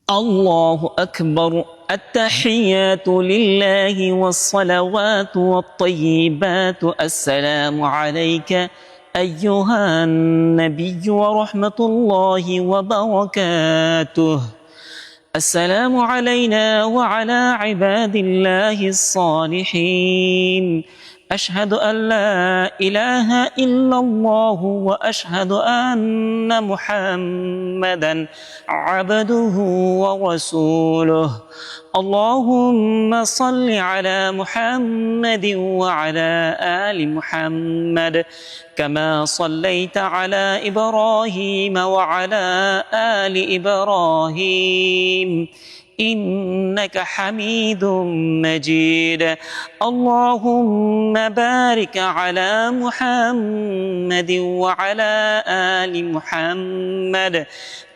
الله أكبر. التحيات لله والصلوات والطيبات. السلام عليك أيها النبي ورحمة الله وبركاته. السلام علينا وعلى عباد الله الصالحين. أشهد أن لا إله إلا الله وأشهد أن محمدا عبده ورسوله. اللهم صل على محمد وعلى آل محمد كما صليت على إبراهيم وعلى آل إبراهيم إنك حميد مجيد. اللهم بارك على محمد وعلى آل محمد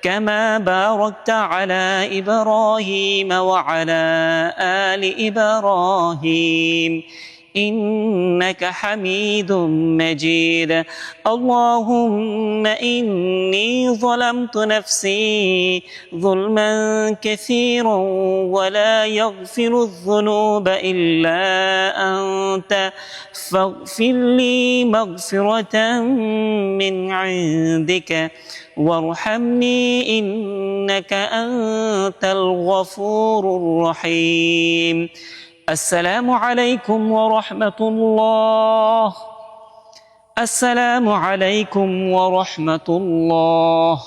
كما باركت على إبراهيم وعلى آل إبراهيم إنك حميد مجيد. اللهم إني ظلمت نفسي ظلما كثيرا ولا يغفر الذنوب إلا أنت فاغفر لي مغفرة من عندك وارحمني إنك أنت الغفور الرحيم. السلام عليكم ورحمة الله. السلام عليكم ورحمة الله.